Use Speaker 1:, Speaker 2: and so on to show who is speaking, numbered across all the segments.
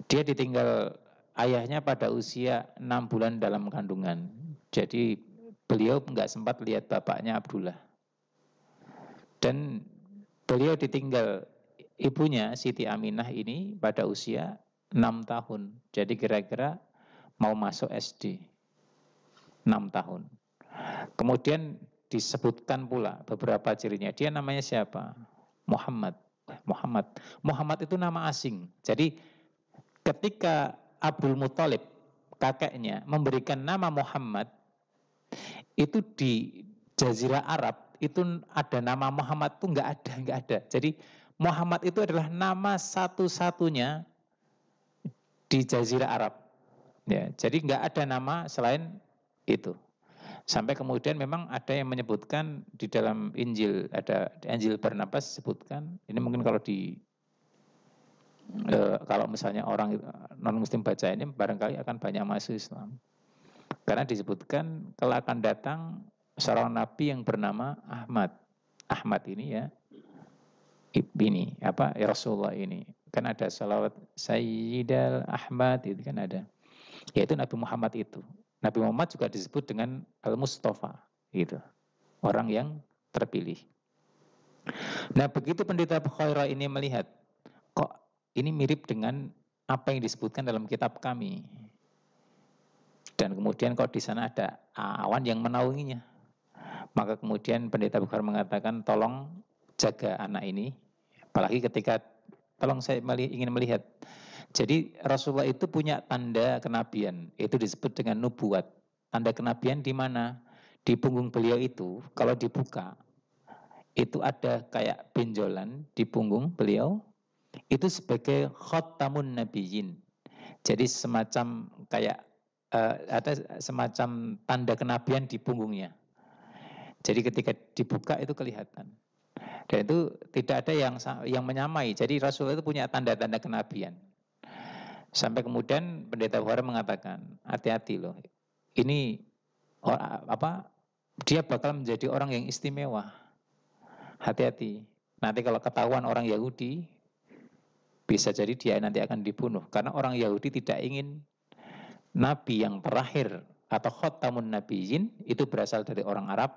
Speaker 1: Dia ditinggal ayahnya pada usia 6 bulan dalam kandungan. Jadi beliau nggak sempat lihat bapaknya Abdullah. Dan beliau ditinggal ibunya Siti Aminah ini pada usia 6 tahun. Jadi kira-kira mau masuk SD. 6 tahun. Kemudian disebutkan pula beberapa cirinya. Dia namanya siapa? Muhammad. Muhammad itu nama asing. Jadi ketika Abdul Muthalib kakeknya memberikan nama Muhammad, itu di Jazirah Arab itu ada nama Muhammad tuh nggak ada. Jadi Muhammad itu adalah nama satu-satunya di Jazirah Arab. Ya, jadi nggak ada nama selain itu. Sampai kemudian memang ada yang menyebutkan di dalam Injil, ada Injil Barnabas sebutkan, ini mungkin kalau misalnya orang non muslim baca ini barangkali akan banyak masuk Islam. Karena disebutkan kalau akan datang seorang nabi yang bernama Ahmad. Ahmad ini ya, ya Rasulullah ini. Kan ada salawat Sayyidal Ahmad itu kan ada. Yaitu Nabi Muhammad itu. Nabi Muhammad juga disebut dengan Al-Mustafa gitu. Orang yang terpilih. Nah, begitu pendeta Bukhairah ini melihat, kok ini mirip dengan apa yang disebutkan dalam kitab kami. Dan kemudian kok di sana ada awan yang menaunginya. Maka kemudian pendeta Bukhairah mengatakan, tolong jaga anak ini. Apalagi ketika, tolong saya ingin melihat. Jadi Rasulullah itu punya tanda kenabian, itu disebut dengan nubuat. Tanda kenabian di mana? Di punggung beliau itu, kalau dibuka, itu ada kayak benjolan di punggung beliau, itu sebagai khatamun nabiyyin. Jadi semacam kayak ada semacam tanda kenabian di punggungnya. Jadi ketika dibuka itu kelihatan. Dan itu tidak ada yang menyamai. Jadi Rasulullah itu punya tanda-tanda kenabian. Sampai kemudian pendeta Bukhari mengatakan, hati-hati loh. Ini dia bakal menjadi orang yang istimewa. Hati-hati. Nanti kalau ketahuan orang Yahudi, bisa jadi dia nanti akan dibunuh. Karena orang Yahudi tidak ingin nabi yang terakhir atau khatamun nabiyyin itu berasal dari orang Arab,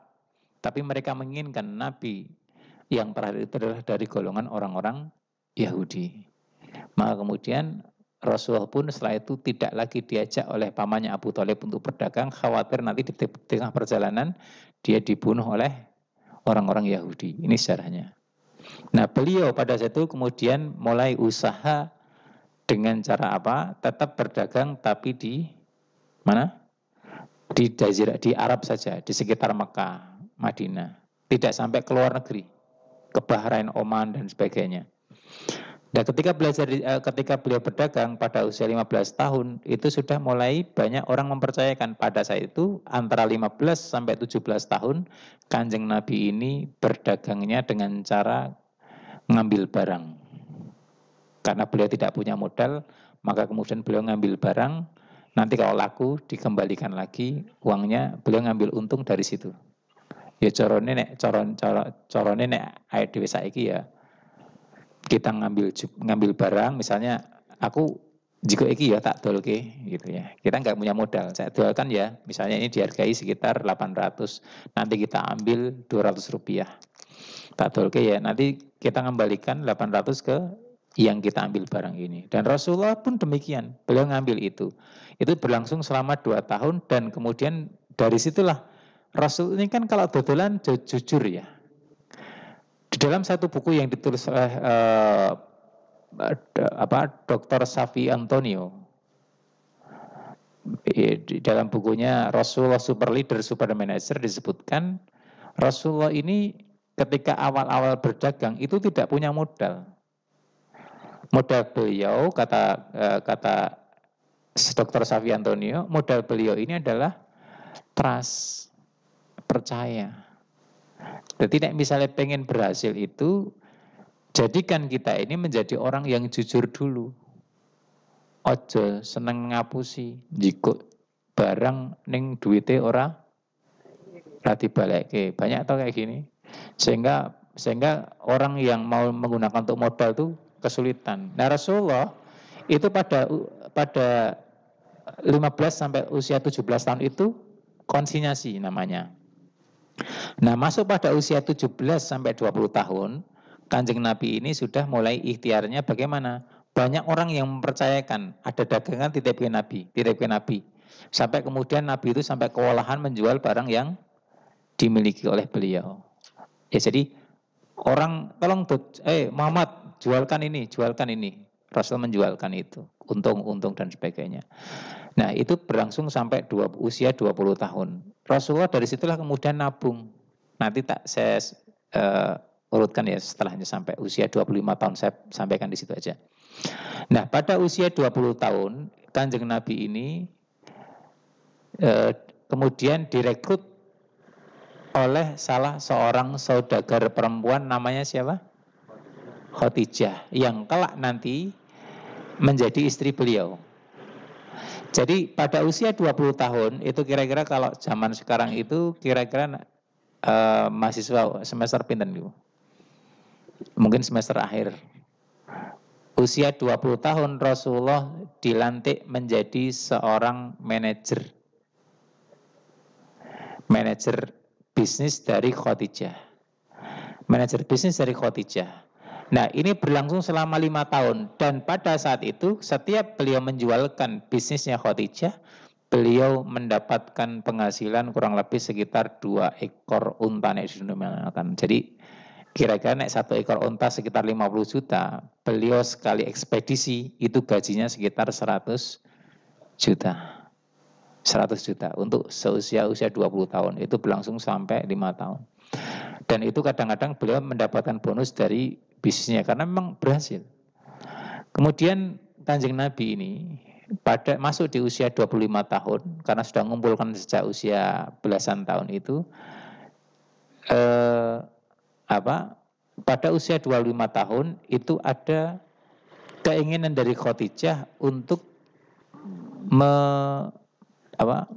Speaker 1: tapi mereka menginginkan nabi yang terakhir itu adalah dari golongan orang-orang Yahudi. Maka kemudian Rasulullah pun setelah itu tidak lagi diajak oleh pamannya Abu Thalib untuk berdagang, khawatir nanti di tengah perjalanan dia dibunuh oleh orang-orang Yahudi. Ini sejarahnya. Nah, beliau pada saat itu kemudian mulai usaha dengan cara apa? Tetap berdagang tapi di mana? Di Jazirah, di Arab saja, di sekitar Mekah, Madinah. Tidak sampai ke luar negeri, ke Bahrain, Oman dan sebagainya. Nah, ketika beliau berdagang pada usia 15 tahun, itu sudah mulai banyak orang mempercayakan. Pada saat itu antara 15 sampai 17 tahun, Kanjeng Nabi ini berdagangnya dengan cara ngambil barang. Karena beliau tidak punya modal, maka kemudian beliau ngambil barang, nanti kalau laku dikembalikan lagi uangnya, beliau ngambil untung dari situ. Ya corone nek air dhewe saiki ya. Kita ngambil barang, misalnya aku jika iki ya tak dolke gitu ya. Kita nggak punya modal. Saya jualkan ya, misalnya ini dihargai sekitar 800. Nanti kita ambil 200 rupiah. Tak dolke ya, nanti kita kembalikan 800 ke yang kita ambil barang ini. Dan Rasulullah pun demikian. Beliau ngambil itu. Itu berlangsung selama 2 tahun dan kemudian dari situlah Rasul ini kan kalau dodolan jujur ya. Di dalam satu buku yang ditulis oleh Dr. Safi Antonio, di dalam bukunya Rasulullah Super Leader, Super Manager disebutkan Rasulullah ini ketika awal-awal berdagang itu tidak punya modal. Modal beliau kata Dr. Safi Antonio, modal beliau ini adalah trust, percaya. Jadi misalnya pengen berhasil itu, jadikan kita ini menjadi orang yang jujur dulu. Ojo seneng ngapusi, jikuk barang ning duwite ora dibalekke. Banyak tau kayak gini. Sehingga orang yang mau menggunakan untuk modal tuh kesulitan. Nah, Rasulullah Itu pada 15 sampai usia 17 tahun itu konsinyasi namanya. Nah, masuk pada usia 17 sampai 20 tahun, Kanjeng Nabi ini sudah mulai ikhtiarnya bagaimana? Banyak orang yang mempercayakan ada dagangan titipin Nabi. Sampai kemudian Nabi itu sampai kewalahan menjual barang yang dimiliki oleh beliau. Ya, jadi orang tolong Muhammad jualkan ini. Rasul menjualkan itu, untung dan sebagainya. Nah, itu berlangsung sampai usia 20 tahun. Rasulullah dari situlah kemudian nabung. Nanti saya urutkan ya setelahnya sampai usia 25 tahun, saya sampaikan di situ aja. Nah, pada usia 20 tahun, Kanjeng Nabi ini kemudian direkrut oleh salah seorang saudagar perempuan namanya siapa? Khadijah, yang kelak nanti menjadi istri beliau. Jadi pada usia 20 tahun itu kira-kira kalau zaman sekarang itu kira-kira mahasiswa semester pinten niku? Mungkin semester akhir. Usia 20 tahun Rasulullah dilantik menjadi seorang manajer bisnis dari Khadijah. Nah, ini berlangsung selama 5 tahun. Dan pada saat itu, setiap beliau menjualkan bisnisnya Khadijah, beliau mendapatkan penghasilan kurang lebih sekitar 2 ekor unta. Jadi, kira-kira nek 1 ekor unta sekitar 50 juta. Beliau sekali ekspedisi, itu gajinya sekitar 100 juta. 100 juta untuk usia 20 tahun. Itu berlangsung sampai 5 tahun. Dan itu kadang-kadang beliau mendapatkan bonus dari bisnisnya karena memang berhasil. Kemudian Kanjeng Nabi ini masuk di usia 25 tahun karena sudah mengumpulkan sejak usia belasan tahun itu pada usia 25 tahun itu ada keinginan dari Khadijah untuk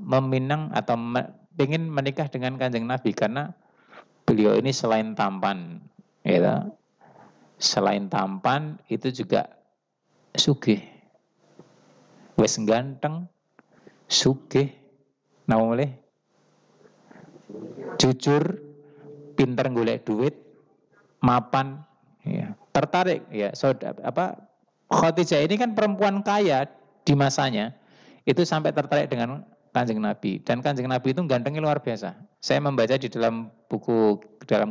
Speaker 1: meminang atau ingin menikah dengan Kanjeng Nabi karena beliau ini selain tampan, ya, selain tampan itu juga sugih, wes ganteng, sugih, namanya jujur, pinter golek duit, mapan, ya, tertarik, ya. Khadijah ini kan perempuan kaya di masanya, itu sampai tertarik dengan Kanjeng Nabi, dan Kanjeng Nabi itu gantengnya luar biasa. Saya membaca di dalam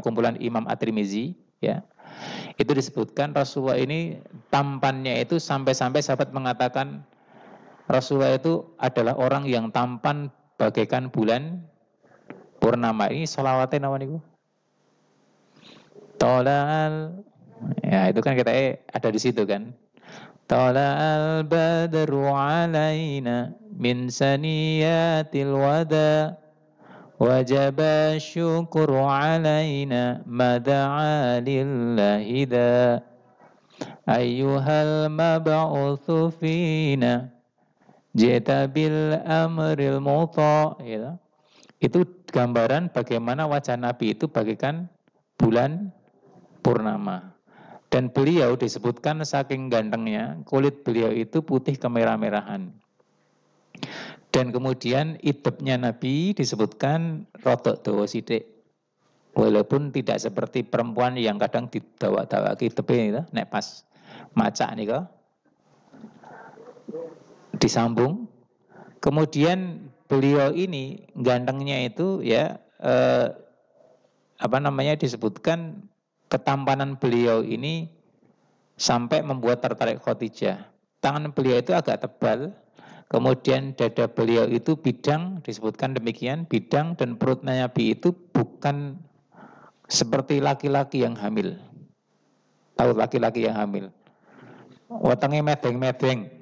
Speaker 1: kumpulan Imam At-Tirmizi, ya, itu disebutkan Rasulullah ini tampannya itu sampai-sampai sahabat mengatakan Rasulullah itu adalah orang yang tampan bagaikan bulan purnama. Ini sholawatnya namanya Tola'al, ya itu kan kita ada di situ kan. Tola'al badru alaina min saniyatil wada wajaba syukru alaina mada'a lillahi da ayyuhal mab'uthu fina jita bil amril muta, ya. Itu gambaran bagaimana wajah Nabi itu bagaikan bulan purnama. Dan beliau disebutkan saking gantengnya, kulit beliau itu putih kemerah-merahan. Dan kemudian idepnya Nabi disebutkan rodok dawa sithik. Walaupun tidak seperti perempuan yang kadang didawa-dawaki idepe itu, nek pas macak nika disambung. Kemudian beliau ini gantengnya itu ya disebutkan ketampanan beliau ini sampai membuat tertarik Khadijah. Tangan beliau itu agak tebal. Kemudian dada beliau itu bidang, disebutkan demikian, bidang, dan perutnya Nabi itu bukan seperti laki-laki yang hamil. Tahu laki-laki yang hamil? Wetenge medeng-medeng.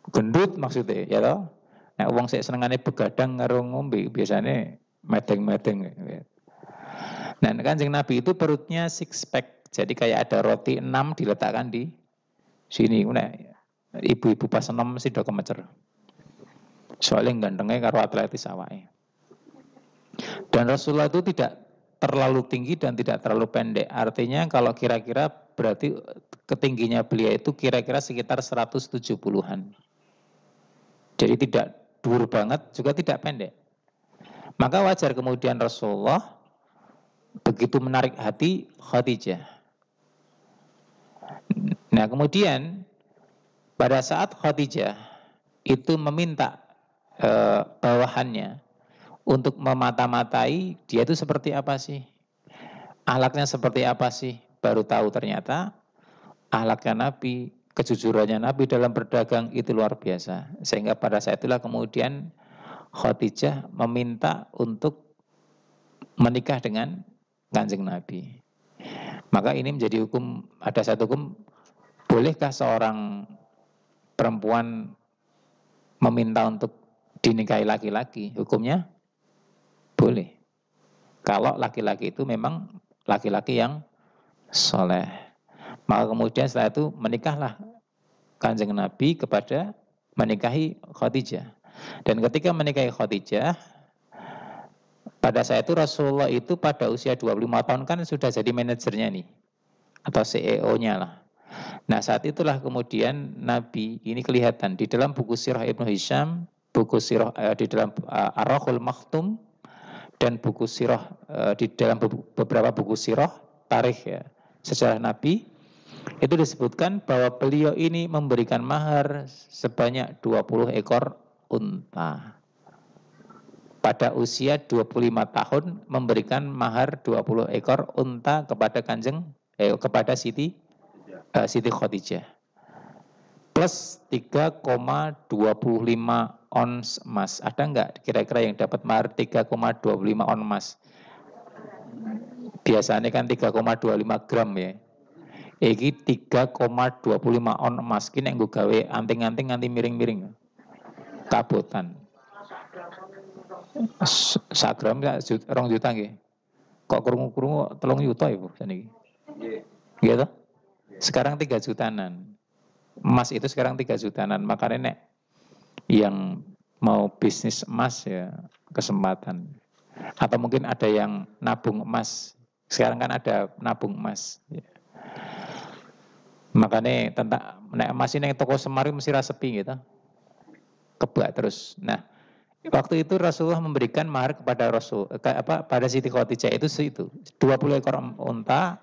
Speaker 1: Gendut maksudnya, ya toh? Nek wong sik senengane begadang karo ngombe, biasanya medeng-medeng. Nah, Kanjeng Nabi itu perutnya six pack. Jadi kayak ada roti 6 diletakkan di sini. Nah, ibu-ibu pas 6 mesti do kemecer. Soalnya gantengnya karo atletis awake. Dan Rasulullah itu tidak terlalu tinggi dan tidak terlalu pendek. Artinya kalau kira-kira berarti ketingginya beliau itu kira-kira sekitar 170-an. Jadi tidak dhuwur banget, juga tidak pendek. Maka wajar kemudian Rasulullah begitu menarik hati Khadijah. Nah kemudian pada saat Khadijah itu meminta bawahannya untuk memata-matai dia itu seperti apa sih, akhlaknya seperti apa sih, baru tahu ternyata akhlaknya Nabi, kejujurannya Nabi dalam berdagang itu luar biasa. Sehingga pada saat itulah kemudian Khadijah meminta untuk menikah dengan Kanjeng Nabi. Maka ini menjadi hukum, ada satu hukum, bolehkah seorang perempuan meminta untuk dinikahi laki-laki? Hukumnya boleh. Kalau laki-laki itu memang laki-laki yang soleh. Maka kemudian setelah itu menikahlah Kanjeng Nabi kepada menikahi Khadijah. Dan ketika menikahi Khadijah, pada saat itu Rasulullah itu pada usia 25 tahun kan sudah jadi manajernya nih, atau CEO-nya lah. Nah saat itulah kemudian Nabi ini kelihatan di dalam buku Sirah Ibnu Hisham, buku Sirah di dalam Ar-Raghul Makhtum, dan buku Sirah di dalam beberapa buku Sirah tarikh ya, sejarah Nabi, itu disebutkan bahwa beliau ini memberikan mahar sebanyak 20 ekor unta. Pada usia 25 tahun memberikan mahar 20 ekor unta kepada kepada Siti Khadijah. Plus 3,25 ons emas. Ada enggak kira-kira yang dapat mahar 3,25 ons emas? Biasanya kan 3,25 gram ya. Iki 3,25 ons emas. Kini yang gue gawe anting-anting nganti miring-miring. Kabutan. Sagram ya 2 juta nggih. Kok krungu-krungu 3 juta ya Bu saniki. Nggih toh? Sekarang 3 jutaan. Emas itu sekarang 3 jutaan. Makanya nek yang mau bisnis emas ya kesempatan. Atau mungkin ada yang nabung emas. Sekarang kan ada nabung emas. Ya. Makanya tentang nek emas ini yang toko Semari mesti sepi gitu. Kebak terus. Nah, waktu itu Rasulullah memberikan mahar kepada pada Siti Khadijah itu 20 ekor unta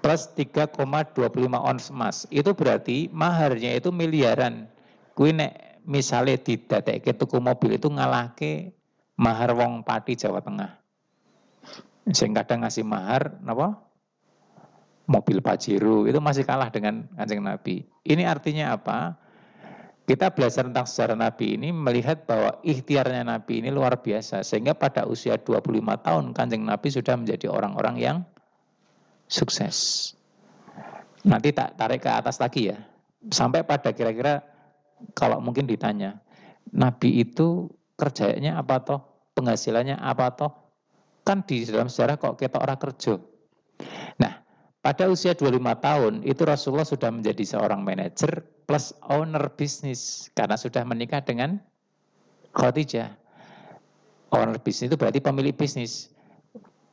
Speaker 1: plus 3,25 ons emas. Itu berarti maharnya itu miliaran. Kuwi nek misale didadekke tuku mobil itu ngalahke mahar wong Pati Jawa Tengah. Sing kadang ngasih mahar napa? Mobil Pajero itu masih kalah dengan Kanjeng Nabi. Ini artinya apa? Kita belajar tentang sejarah Nabi ini melihat bahwa ikhtiarnya Nabi ini luar biasa. Sehingga pada usia 25 tahun Kanjeng Nabi sudah menjadi orang-orang yang sukses. Nanti tak tarik ke atas lagi ya. Sampai pada kira-kira kalau mungkin ditanya, Nabi itu kerjanya apa toh? Penghasilannya apa toh? Kan di dalam sejarah kok kita orang kerja. Nah, pada usia 25 tahun itu Rasulullah sudah menjadi seorang manajer plus owner bisnis karena sudah menikah dengan Khadijah. Owner bisnis itu berarti pemilik bisnis.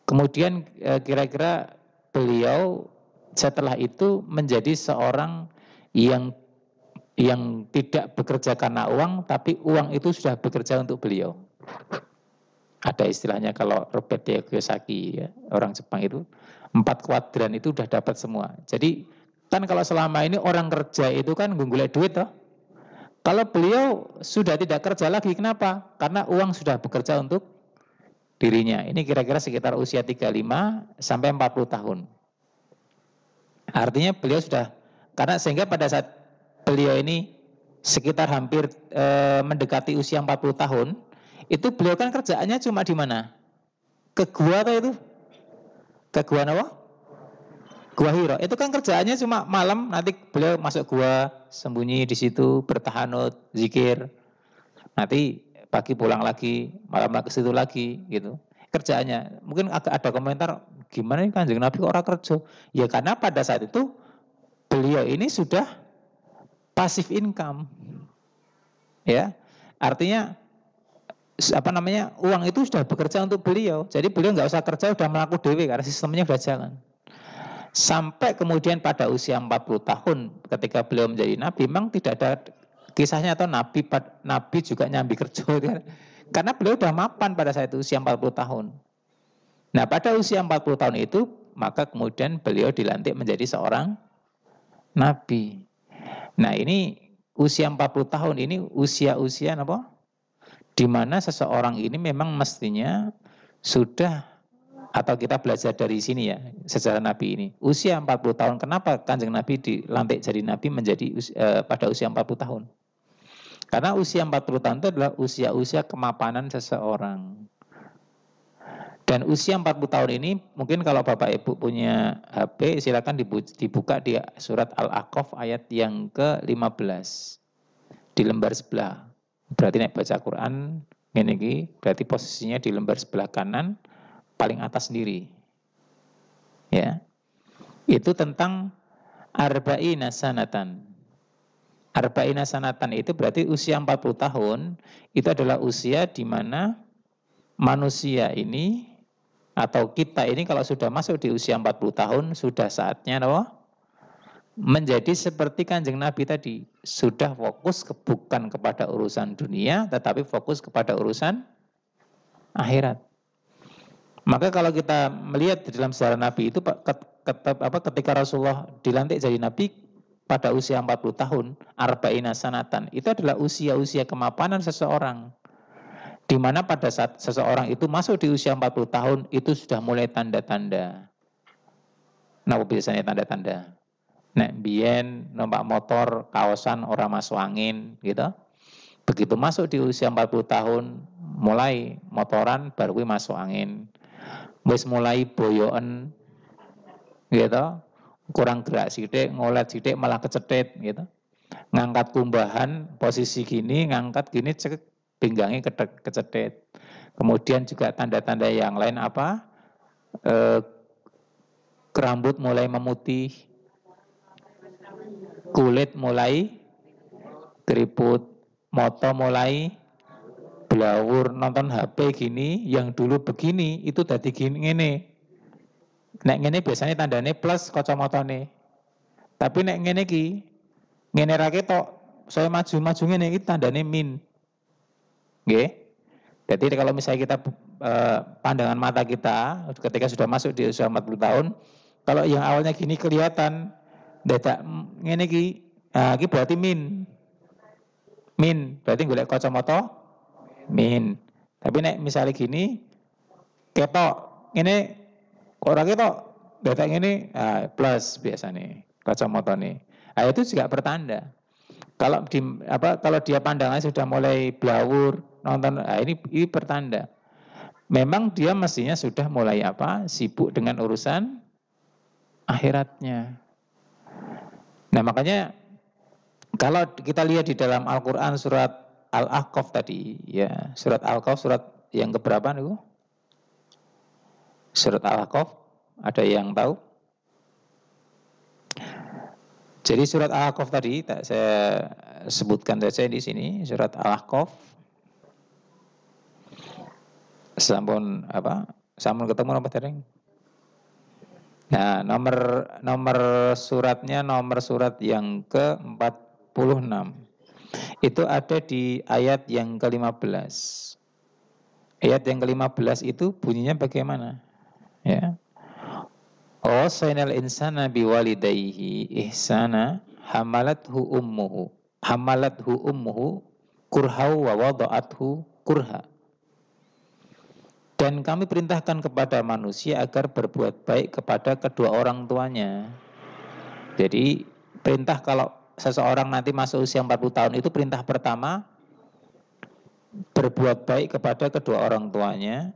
Speaker 1: Kemudian kira-kira beliau setelah itu menjadi seorang yang tidak bekerja karena uang, tapi uang itu sudah bekerja untuk beliau. Ada istilahnya kalau Robert Kiyosaki ya, orang Jepang itu 4 kuadran itu udah dapat semua. Jadi kan kalau selama ini orang kerja itu kan golek duit toh. Kalau beliau sudah tidak kerja lagi, kenapa? Karena uang sudah bekerja untuk dirinya. Ini kira-kira sekitar usia 35 sampai 40 tahun. Artinya beliau sudah, karena sehingga pada saat beliau ini sekitar hampir mendekati usia 40 tahun, itu beliau kan kerjaannya cuma di mana? Ke gua atau itu? Ke gua apa? Gua Hiro. Itu kan kerjaannya cuma malam nanti beliau masuk gua, sembunyi di situ, bertahanut, zikir. Nanti pagi pulang lagi, malam ke situ lagi gitu. Kerjaannya. Mungkin agak ada komentar, gimana nih Kanjeng Nabi kok orang kerja? Ya karena pada saat itu beliau ini sudah passive income. Ya. Artinya uang itu sudah bekerja untuk beliau. Jadi beliau nggak usah kerja, udah melaku dewe karena sistemnya sudah jalan. Sampai kemudian pada usia 40 tahun ketika beliau menjadi nabi, memang tidak ada kisahnya atau nabi juga nyambi kerja kan? Karena beliau sudah mapan pada saat itu usia 40 tahun. Nah, pada usia 40 tahun itu maka kemudian beliau dilantik menjadi seorang nabi. Nah, ini usia 40 tahun ini usia-usia apa? Di mana seseorang ini memang mestinya sudah, atau kita belajar dari sini ya, sejarah Nabi ini. Usia 40 tahun, kenapa Kanjeng Nabi dilantik jadi Nabi menjadi pada usia 40 tahun? Karena usia 40 tahun itu adalah usia-usia kemapanan seseorang. Dan usia 40 tahun ini, mungkin kalau Bapak Ibu punya HP, silakan dibuka di surat Al-A'qaf ayat yang ke-15. Di lembar sebelah. Berarti naik baca Quran, ini berarti posisinya di lembar sebelah kanan, paling atas sendiri. Ya. Itu tentang arba'ina sanatan. Arba'ina sanatan itu berarti usia 40 tahun, itu adalah usia di mana manusia ini atau kita ini kalau sudah masuk di usia 40 tahun, sudah saatnya menjadi seperti Kanjeng Nabi tadi, sudah fokus bukan kepada urusan dunia, tetapi fokus kepada urusan akhirat. Maka kalau kita melihat di dalam sejarah Nabi itu, ketika Rasulullah dilantik jadi Nabi pada usia 40 tahun, arba'ina sanatan, itu adalah usia-usia kemapanan seseorang. Di mana pada saat seseorang itu masuk di usia 40 tahun, itu sudah mulai tanda-tanda. Nah, biasanya tanda-tanda. Nek biyen numpak motor kaosan ora masuk angin gitu. Begitu masuk di usia 40 tahun, mulai motoran baru masuk angin. Wis mulai boyoen gitu. Kurang gerak sithik, ngolet sithik malah kecetit gitu. Ngangkat kumbahan posisi gini, ngangkat gini cek pinggangnya kecetit. Kemudian juga tanda-tanda yang lain apa? Rambut mulai memutih, kulit mulai keriput, moto mulai blawur, nonton HP gini, yang dulu begini itu tadi gini ngene. Nek ngene biasanya tandane plus kacamatane. Tapi nek ngene iki ngene ra ketok, saya maju-maju ngene iki tandane min. Nggih. Jadi kalau misalnya kita pandangan mata kita ketika sudah masuk di usia 40 tahun, kalau yang awalnya gini kelihatan dadak ngene iki, iki berarti min. Min, berarti golek kacamata min. Tapi nek misalnya gini ketok, ini ora ketok, dadak ngene plus biasanya kacamatane. Nah, itu juga pertanda. Kalau dia pandangannya sudah mulai blawur, nonton, ini pertanda. Memang dia mestinya sudah mulai sibuk dengan urusan akhiratnya. Nah, makanya kalau kita lihat di dalam Al-Qur'an surat Al-A'qaf tadi, ya, surat Al-A'qaf surat yang keberapa nih? Surat Al-A'qaf, ada yang tahu? Jadi surat Al-A'qaf tadi saya sebutkan saja di sini, surat Al-A'qaf. Sampun ketemu nomor tering? Nah, nomor suratnya nomor surat yang ke-46. Itu ada di ayat yang ke-15. Ayat yang ke-15 itu bunyinya bagaimana? Ya. Wasainal insana biwalidayhi ihsana hamalathu ummuhu kurhau wa wada'athu kurha. Dan kami perintahkan kepada manusia agar berbuat baik kepada kedua orang tuanya. Jadi perintah kalau seseorang nanti masuk usia 40 tahun itu perintah pertama berbuat baik kepada kedua orang tuanya.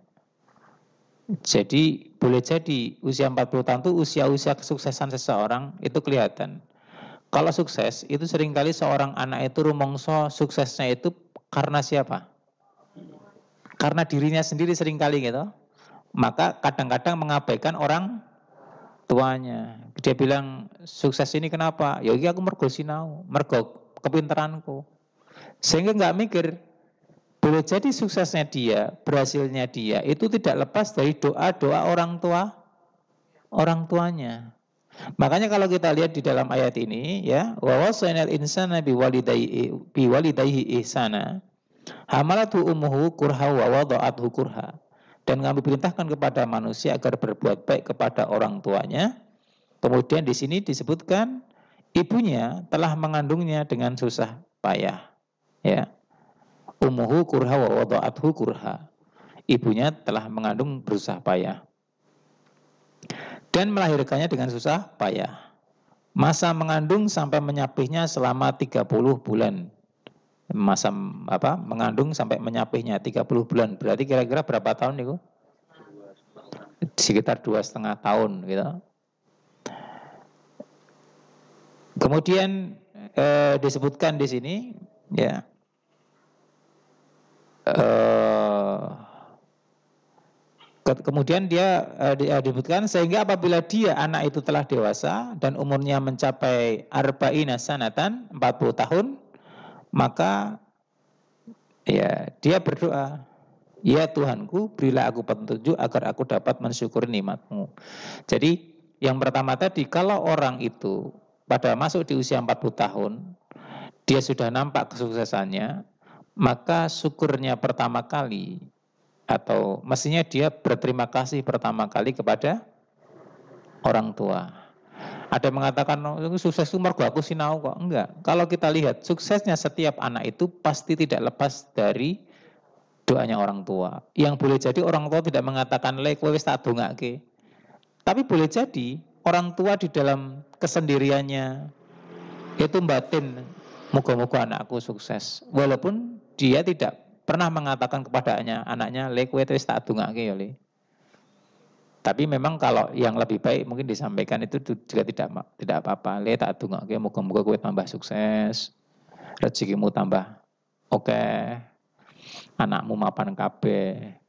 Speaker 1: Jadi boleh jadi usia 40 tahun itu usia-usia kesuksesan seseorang itu kelihatan. Kalau sukses itu seringkali seorang anak itu rumongso suksesnya itu karena siapa? Karena dirinya sendiri seringkali gitu. Maka kadang-kadang mengabaikan orang tuanya. Dia bilang sukses ini kenapa? Ya iki aku mergo sinau, mergo kepinteranku. Sehingga nggak mikir. Boleh jadi suksesnya dia, berhasilnya dia itu tidak lepas dari doa-doa orang tuanya. Makanya kalau kita lihat di dalam ayat ini ya, wa wasainal insana biwalidayhi ihsana, hamalatu ummuhu kurha wa wada'athu kurha. Dan kami perintahkan kepada manusia agar berbuat baik kepada orang tuanya. Kemudian di sini disebutkan ibunya telah mengandungnya dengan susah payah. Ya. Ummuhu kurha wa wada'athu kurha. Ibunya telah mengandung berusaha payah dan melahirkannya dengan susah payah. Masa mengandung sampai menyapihnya selama 30 bulan. Masa mengandung sampai menyapihnya 30 bulan. Berarti kira-kira berapa tahun itu? Sekitar 2,5 tahun gitu. Kemudian disebutkan di sini ya. Kemudian dia disebutkan sehingga apabila dia anak itu telah dewasa dan umurnya mencapai arba'ina sanatan 40 tahun, maka ya dia berdoa, ya Tuhanku, berilah aku petunjuk agar aku dapat mensyukuri nikmat-Mu. Jadi yang pertama tadi, kalau orang itu pada masuk di usia 40 tahun, dia sudah nampak kesuksesannya, maka syukurnya pertama kali atau mestinya dia berterima kasih pertama kali kepada orang tua. Ada yang mengatakan, sukses itu mergo aku sinau kok. Enggak. Kalau kita lihat, suksesnya setiap anak itu pasti tidak lepas dari doanya orang tua. Yang boleh jadi orang tua tidak mengatakan, lek kowe wis tak dongake. Tapi boleh jadi orang tua di dalam kesendiriannya itu batin, moga-moga anakku sukses. Walaupun dia tidak pernah mengatakan kepada anaknya, lek kowe wis tak dongake ya le. Tapi memang kalau yang lebih baik mungkin disampaikan itu juga tidak apa-apa. Le tak dongake moga-moga kowe tambah sukses, rezekimu tambah oke, anakmu mapan kabeh.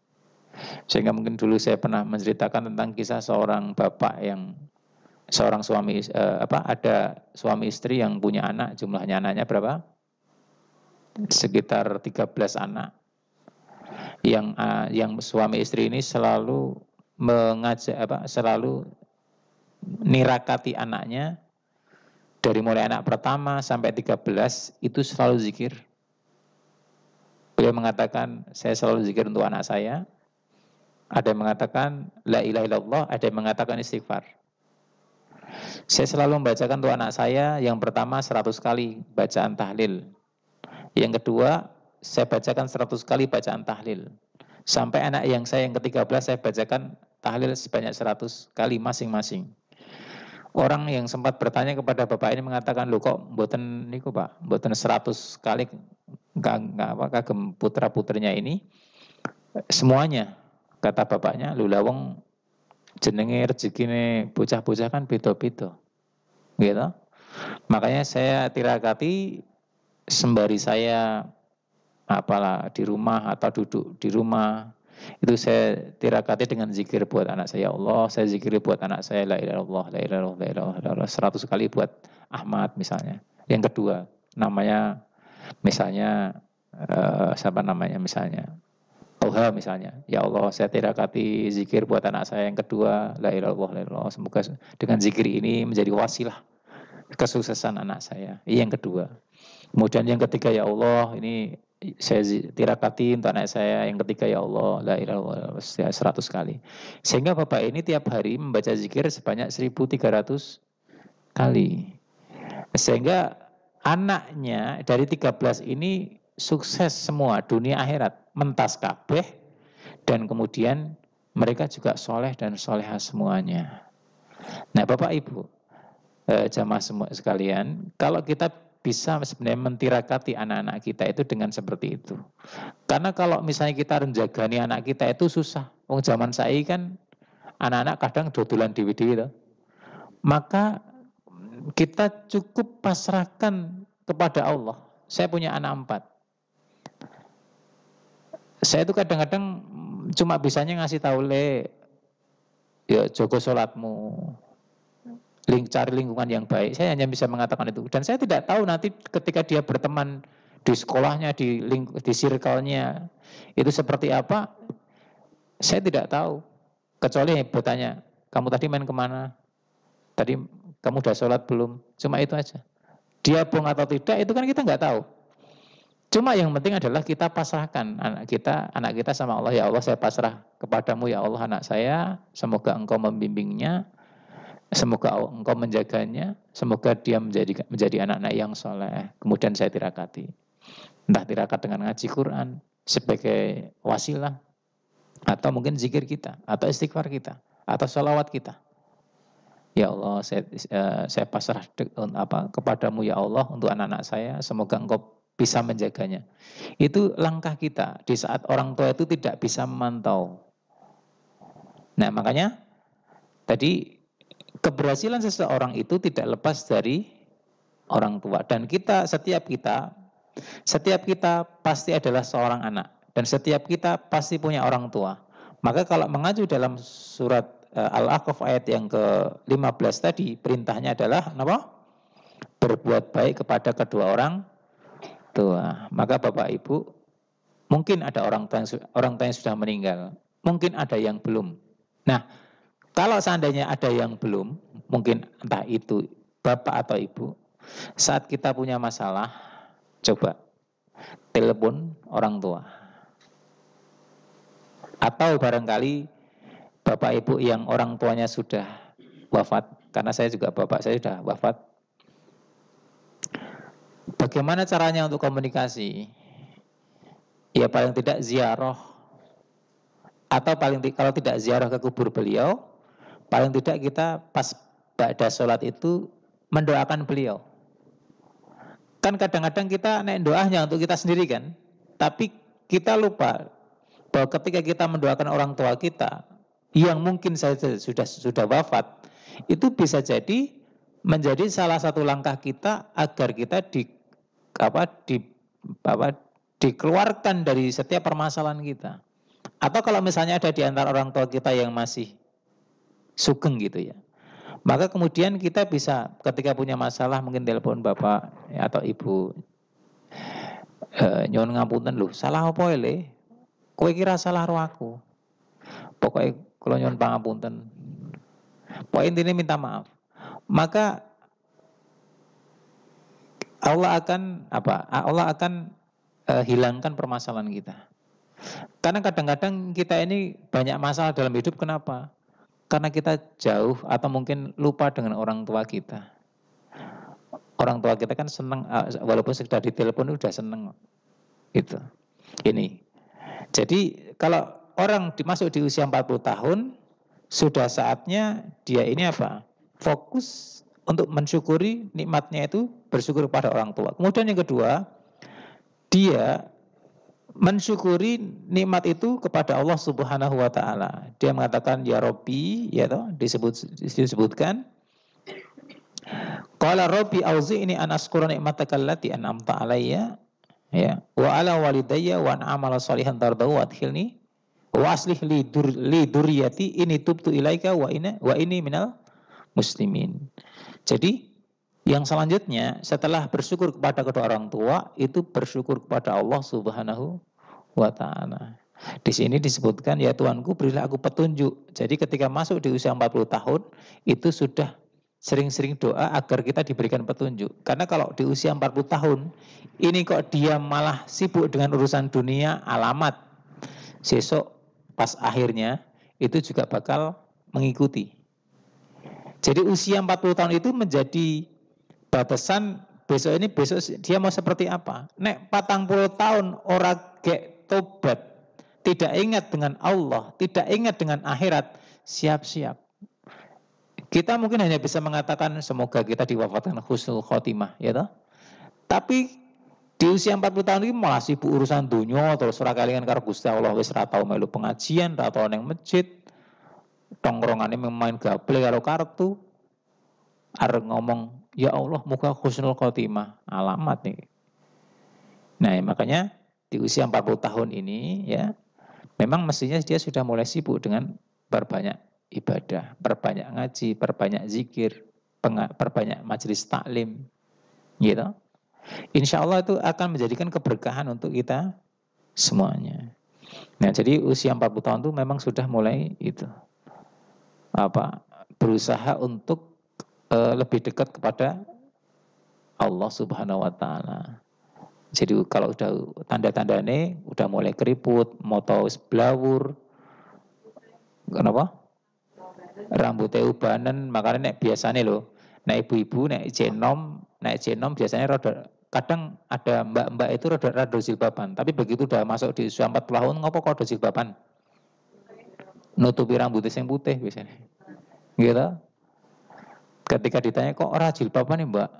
Speaker 1: Sehingga mungkin dulu saya pernah menceritakan tentang kisah seorang bapak yang seorang suami ada suami istri yang punya anak, jumlahnya anaknya berapa? Sekitar 13 anak. Yang suami istri ini selalu mengajak selalu nirakati anaknya dari mulai anak pertama sampai 13 itu selalu zikir. Beliau mengatakan, saya selalu zikir untuk anak saya. Ada yang mengatakan la ilaha illallah, ada yang mengatakan istighfar. Saya selalu membacakan untuk anak saya yang pertama 100 kali bacaan tahlil. Yang kedua, saya bacakan 100 kali bacaan tahlil. Sampai anak yang saya yang ke-13 saya bacakan tahlil sebanyak 100 kali masing-masing. Orang yang sempat bertanya kepada bapak ini mengatakan, "Loh kok mboten niku Pak, mboten 100 kali kagem putra-putrinya ini semuanya." Kata bapaknya, "Lho lawang jenenge rezekine bocah-bocah kan beda-beda." Gitu. Makanya saya tirakati sembari saya di rumah atau duduk di rumah, itu saya tirakati dengan zikir buat anak saya, Allah, saya zikir buat anak saya la ilaha illallah, la ilaha illallah, la ilaha illallah 100 kali buat Ahmad misalnya. Yang kedua, namanya misalnya siapa namanya misalnya Toha misalnya, ya Allah saya tirakati zikir buat anak saya yang kedua, la ilaha illallah, la ilaha illallah, semoga dengan zikir ini menjadi wasilah kesuksesan anak saya. Yang kedua. Kemudian yang ketiga, ya Allah ini saya tirakati untuk anak saya. Yang ketiga, ya Allah la ilaha illallah 100 kali. Sehingga bapak ini tiap hari membaca zikir sebanyak 1.300 kali. Sehingga anaknya dari 13 ini sukses semua dunia akhirat, mentas kabeh, dan kemudian mereka juga soleh dan soleha semuanya. Nah Bapak Ibu jamaah semua sekalian, kalau kita bisa sebenarnya mentirakati anak-anak kita itu dengan seperti itu. Karena kalau misalnya kita menjagani anak kita itu susah. Wong zaman saya kan anak-anak kadang dodolan dewi-dewi itu. Maka kita cukup pasrahkan kepada Allah. Saya punya anak 4. Saya itu kadang-kadang cuma bisanya ngasih tahu ya jaga sholatmu, cari lingkungan yang baik. Saya hanya bisa mengatakan itu. Dan saya tidak tahu nanti ketika dia berteman di sekolahnya, di circle-nya, itu seperti apa. Saya tidak tahu. Kecuali bertanya, kamu tadi main kemana? Tadi kamu udah sholat belum? Cuma itu aja. Dia bohong atau tidak itu kan kita nggak tahu. Cuma yang penting adalah kita pasrahkan anak kita sama Allah. Ya Allah, saya pasrah kepadamu ya Allah anak saya. Semoga engkau membimbingnya, semoga engkau menjaganya, semoga dia menjadi anak-anak yang soleh. Kemudian saya tirakati. Entah tirakat dengan ngaji Quran sebagai wasilah, atau mungkin zikir kita, atau istighfar kita, atau sholawat kita. Ya Allah, saya pasrah kepadamu ya Allah untuk anak-anak saya. Semoga engkau bisa menjaganya. Itu langkah kita di saat orang tua itu tidak bisa memantau. Nah makanya tadi keberhasilan seseorang itu tidak lepas dari orang tua. Dan setiap kita pasti adalah seorang anak. Dan setiap kita pasti punya orang tua. Maka kalau mengacu dalam surat Al-A'raf ayat yang ke-15 tadi, perintahnya adalah apa? Berbuat baik kepada kedua orang tua. Maka Bapak Ibu, mungkin ada orang tua yang sudah meninggal, mungkin ada yang belum. Nah, kalau seandainya ada yang belum, mungkin entah itu Bapak atau Ibu, saat kita punya masalah, coba telepon orang tua. Atau barangkali Bapak Ibu yang orang tuanya sudah wafat, karena saya juga bapak saya sudah wafat. Bagaimana caranya untuk komunikasi? Ya paling tidak ziarah, atau kalau tidak ziarah ke kubur beliau, paling tidak kita pas ba'da sholat itu mendoakan beliau. Kan kadang-kadang kita naik doanya untuk kita sendiri kan, tapi kita lupa bahwa ketika kita mendoakan orang tua kita yang mungkin saja sudah wafat, itu bisa jadi menjadi salah satu langkah kita agar kita dikeluarkan dari setiap permasalahan kita. Atau kalau misalnya ada di antara orang tua kita yang masih sugeng gitu ya, maka kemudian kita bisa ketika punya masalah mungkin telepon bapak atau ibu, nyuwun ngapunten lho, salah apa le? Kowe kira salah ro aku. Pokoknya kalau nyuwun pangapunten. Poin intinya minta maaf. Maka Allah akan hilangkan permasalahan kita. Karena kadang-kadang kita ini banyak masalah dalam hidup, kenapa? Karena kita jauh atau mungkin lupa dengan orang tua kita. Orang tua kita kan senang, walaupun sudah ditelepon udah senang. Itu. Ini. Jadi kalau orang masuk di usia 40 tahun, sudah saatnya dia ini fokus untuk mensyukuri nikmatnya itu, bersyukur kepada orang tua. Kemudian yang kedua, dia mensyukuri nikmat itu kepada Allah Subhanahu wa taala. Dia mengatakan ya Rabbi, ya toh, disebutkan qala Rabbi auzi'ni an askura nikmataka allati an'amta alayya ya wa ala walidayya wa an amala shalihan tardahu wa adkhilni wa aslih li dzurriyyati ini tubtu ilaika wa ini minal muslimin. Jadi yang selanjutnya setelah bersyukur kepada kedua orang tua itu bersyukur kepada Allah Subhanahu wa taala. Di sini disebutkan ya Tuhanku berilah aku petunjuk. Jadi ketika masuk di usia 40 tahun itu sudah sering-sering doa agar kita diberikan petunjuk. Karena kalau di usia 40 tahun ini kok dia malah sibuk dengan urusan dunia, alamat sesok pas akhirnya itu juga bakal mengikuti. Jadi usia 40 tahun itu menjadi batasan besok dia mau seperti apa. Nek 40 tahun orang gek tobat, tidak ingat dengan Allah, tidak ingat dengan akhirat, siap-siap. Kita mungkin hanya bisa mengatakan semoga kita diwafatkan husnul khotimah, ya toh. Tapi di usia 40 tahun ini malah sibuk urusan dunia, terus ora kalingan karo Gusti Allah, wis ra tau melu pengajian, ra tau nang masjid, tongkrongane main gaple karo kartu. Arep ngomong, ya Allah muka husnul khotimah, alamat nih. Nah, makanya di usia 40 tahun ini ya, memang mestinya dia sudah mulai sibuk dengan berbanyak ibadah, perbanyak ngaji, perbanyak zikir, perbanyak majelis taklim, gitu. Insya Allah itu akan menjadikan keberkahan untuk kita semuanya. Nah, jadi usia 40 tahun itu memang sudah mulai itu berusaha untuk lebih dekat kepada Allah Subhanahu wa taala. Jadi kalau udah tanda-tandane udah mulai keriput, moto blawur, kenapa? Rambutnya ubanan, makanya nek biasanya loh, nek ibu-ibu nek jenom biasanya rada, kadang ada mbak-mbak itu rada jilbaban, tapi begitu udah masuk di usia 40 tahun ngopo kok rada jilbaban? Nutupi rambutnya yang putih biasanya. Gitu. Ketika ditanya kok ora jilbaban nih mbak?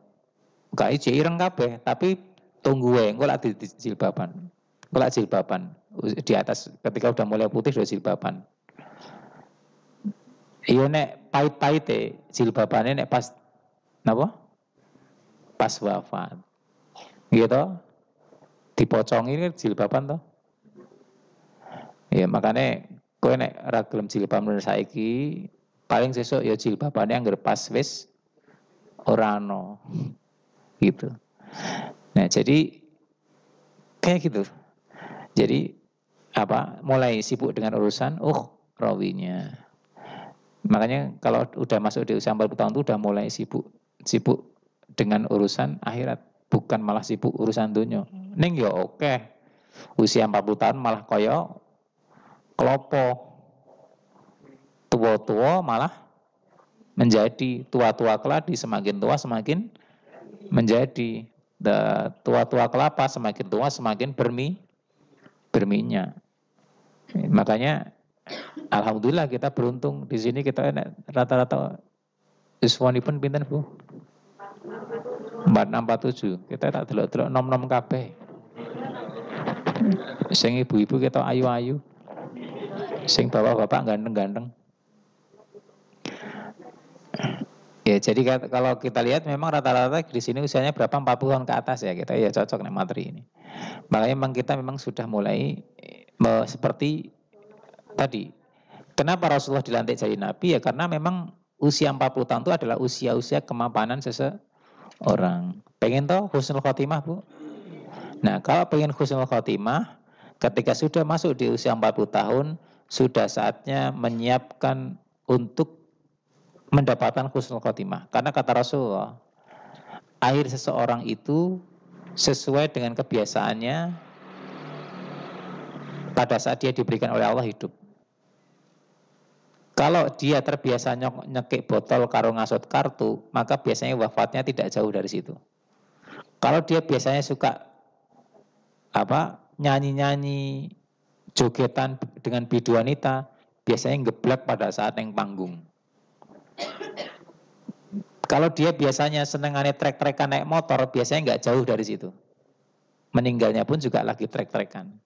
Speaker 1: Gak ireng kabeh, tapi tunggu engko lak di jilbaban. Engko jilbaban di atas ketika udah mulai putih udah jilbaban. Iya nek pahit-pahite jilbabane nek pas napa? Pas wafat. Gitu. Dipocongi kan jilbaban toh. Ya makanya kowe nek ora gelem jilbaban saiki paling sesuk ya jilbabane anggere pas wis ora ono. Gitu. Nah, jadi kayak gitu. Jadi apa? Mulai sibuk dengan urusan rawinya. Makanya kalau udah masuk di usia 40 tahun itu udah mulai sibuk dengan urusan akhirat, bukan malah sibuk urusan dunia. Ning ya oke. Usia 40 tahun malah koyo kelopo. Tua-tua malah menjadi tua-tua keladi, semakin tua semakin menjadi tua-tua kelapa, semakin tua semakin berminyak. Makanya alhamdulillah kita beruntung di sini kita rata-rata iswanipun pinten Bu? 4647. Kita tak delok-delok nom-nom kabeh. Sing ibu-ibu kita ayu-ayu. Sing bapak-bapak ganteng-ganteng. Ya, jadi kalau kita lihat memang rata-rata di sini usianya berapa 40 tahun ke atas ya, kita ya cocok nih materi ini. Makanya memang kita sudah mulai seperti tadi. Kenapa Rasulullah dilantik jadi nabi? Ya karena memang usia 40 tahun itu adalah usia-usia kemapanan seseorang. Pengen tahu husnul khotimah, Bu? Nah, kalau pengen husnul khotimah, ketika sudah masuk di usia 40 tahun, sudah saatnya menyiapkan untuk mendapatkan husnul khotimah. Karena kata Rasulullah, akhir seseorang itu sesuai dengan kebiasaannya pada saat dia diberikan oleh Allah hidup. Kalau dia terbiasa nyekik botol karo ngasut kartu, maka biasanya wafatnya tidak jauh dari situ. Kalau dia biasanya suka nyanyi-nyanyi, jogetan dengan bidu wanita, biasanya ngeblak pada saat yang panggung. Kalau dia biasanya senengannya trek-trekan naik motor, biasanya nggak jauh dari situ. Meninggalnya pun juga lagi trek-trekan.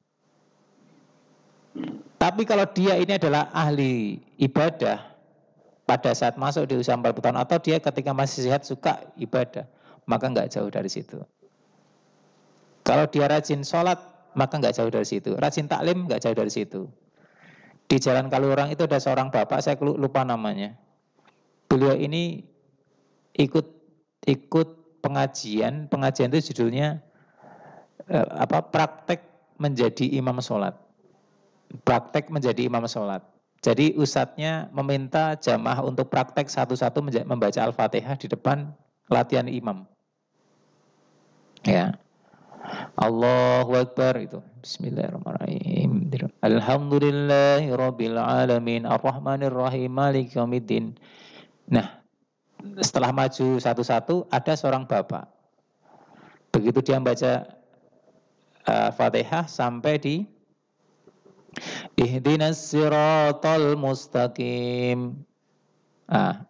Speaker 1: Tapi kalau dia ini adalah ahli ibadah, pada saat masuk di usia 40 tahun, atau dia ketika masih sehat suka ibadah, maka nggak jauh dari situ. Kalau dia rajin sholat, maka nggak jauh dari situ. Rajin taklim, nggak jauh dari situ. Di Jalan Kaliurang itu ada seorang bapak, saya lupa namanya. Beliau ini ikut pengajian itu judulnya praktek menjadi imam sholat. Praktek menjadi imam sholat. Jadi ustadznya meminta jamaah untuk praktek satu-satu membaca Al-Fatihah di depan latihan imam. Ya. Allahu Akbar itu. Bismillahirrahmanirrahim. Alhamdulillahirabbil alamin arrahmanir rahim maliki yaumiddin. Nah, setelah maju satu-satu ada seorang bapak. Begitu dia membaca Fatihah sampai di Ihdinas siratal mustaqim.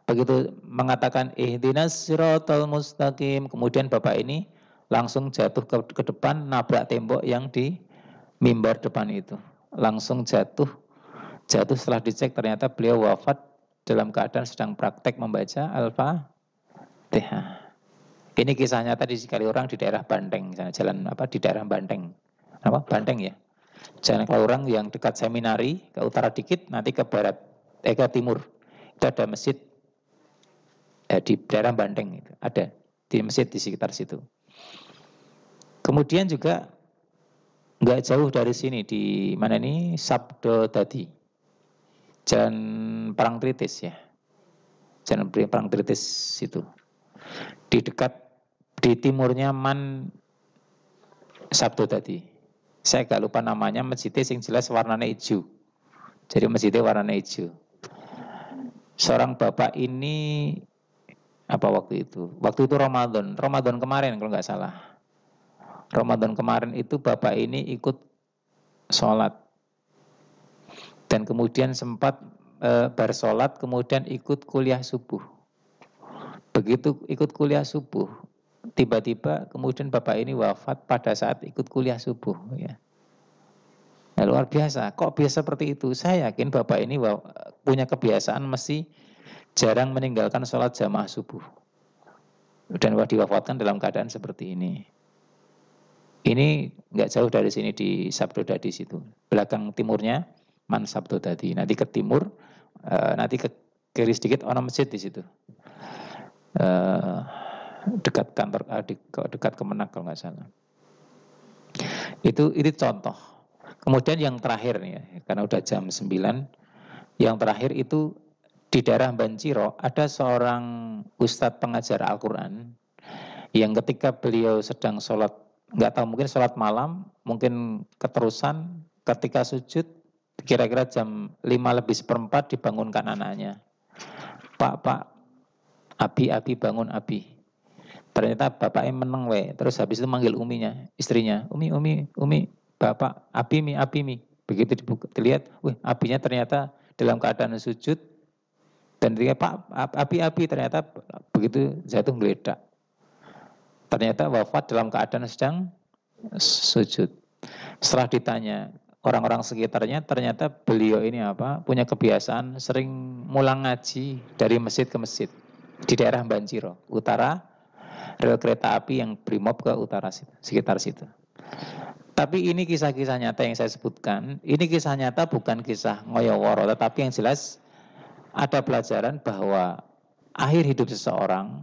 Speaker 1: Begitu mengatakan ihdinas siratal mustaqim, kemudian bapak ini langsung jatuh ke depan, nabrak tembok yang di mimbar depan itu. Langsung jatuh setelah dicek ternyata beliau wafat dalam keadaan sedang praktek membaca Al-Fatihah. Ini kisahnya tadi sekali orang di daerah Banteng, jalan di daerah Banteng. Banteng ya. Jalan Kaliurang yang dekat seminari, ke utara dikit, nanti ke barat, ke timur. Itu ada masjid di daerah Banteng itu. Ada di masjid di sekitar situ. Kemudian juga nggak jauh dari sini, di mana ini Sabdo Dadi. Jalan Parangtritis ya. Jalan Parangtritis situ. di timurnya Man Sabdo tadi. Saya gak lupa namanya, masjidnya sing jelas warnanya hijau. Jadi masjidnya warnanya hijau. Seorang bapak ini apa waktu itu? Waktu itu Ramadan kemarin kalau nggak salah. Ramadan kemarin itu bapak ini ikut sholat dan kemudian sempat bersolat, kemudian ikut kuliah subuh. Begitu ikut kuliah subuh, tiba-tiba kemudian bapak ini wafat pada saat ikut kuliah subuh. Ya. Nah, luar biasa. Kok biasa seperti itu? Saya yakin bapak ini punya kebiasaan mesti jarang meninggalkan sholat jamaah subuh. Dan diwafatkan dalam keadaan seperti ini. Ini nggak jauh dari sini di Sabdodadi situ. Belakang timurnya Man Sabdodadi. Nanti ke timur, nanti ke kiri sedikit ono masjid di situ. Dekat kantor, dekat Kemenak kalau nggak salah. Itu contoh. Kemudian yang terakhir nih ya, karena udah jam 9, yang terakhir itu di daerah Banjiro ada seorang ustadz pengajar Al-Quran yang ketika beliau sedang sholat, nggak tahu mungkin sholat malam, mungkin keterusan ketika sujud, kira-kira jam 5:04 dibangunkan anaknya. Pak, Abi bangun Abi. Ternyata bapaknya meneng we, terus habis itu manggil uminya, istrinya, Umi, bapak, Abi mi. Begitu dilihat, abinya ternyata dalam keadaan sujud, dan dia Pak, Abi, ternyata begitu jatuh geledak. Ternyata wafat dalam keadaan sedang sujud. Setelah ditanya orang-orang sekitarnya, ternyata beliau ini punya kebiasaan sering mulang ngaji dari masjid ke masjid di daerah Banjiro, utara. Rel kereta api yang Brimob ke utara situ, sekitar situ. Tapi ini kisah-kisah nyata yang saya sebutkan. Ini kisah nyata bukan kisah ngoyoworo, tetapi yang jelas ada pelajaran bahwa akhir hidup seseorang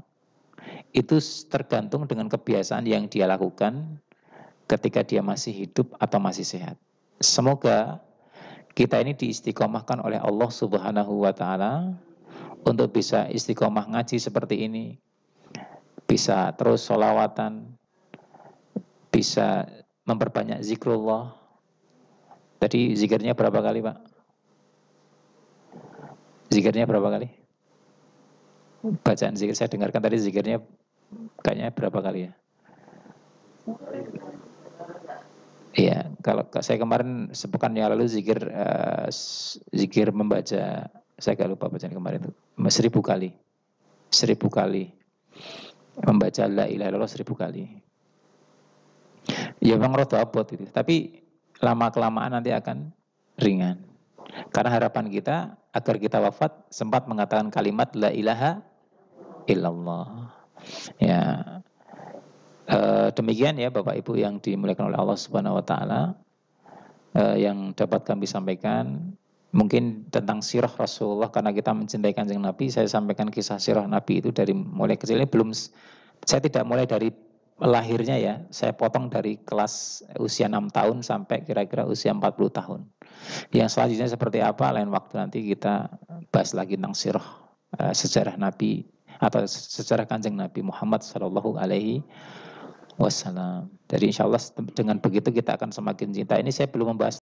Speaker 1: itu tergantung dengan kebiasaan yang dia lakukan ketika dia masih hidup atau masih sehat. Semoga kita ini diistiqomahkan oleh Allah Subhanahu wa Ta'ala untuk bisa istiqomah ngaji seperti ini. Bisa terus sholawatan, bisa memperbanyak zikrullah. Tadi zikirnya berapa kali Pak? Zikirnya berapa kali? Bacaan zikir saya dengarkan tadi zikirnya kayaknya berapa kali ya? Iya, kalau saya kemarin sepekan yang lalu zikir membaca, saya gak lupa bacaan kemarin itu, 1000 kali. 1000 kali. Membaca la ilaha illallah 1000 kali. Ya memang rodo abot itu, tapi lama-kelamaan nanti akan ringan. Karena harapan kita agar kita wafat sempat mengatakan kalimat la ilaha illallah. Ya, demikian ya Bapak Ibu yang dimuliakan oleh Allah Subhanahu Wa Taala, yang dapat kami sampaikan. Mungkin tentang sirah Rasulullah, karena kita mencintai Kanjeng Nabi, saya sampaikan kisah sirah Nabi itu dari mulai kecil. Ini saya tidak mulai dari lahirnya ya, saya potong dari kelas usia 6 tahun sampai kira-kira usia 40 tahun. Yang selanjutnya seperti apa, lain waktu nanti kita bahas lagi tentang sirah, sejarah Nabi atau sejarah Kanjeng Nabi Muhammad Sallallahu Alaihi Wasallam. Jadi insya Allah dengan begitu kita akan semakin cinta. Ini saya belum membahas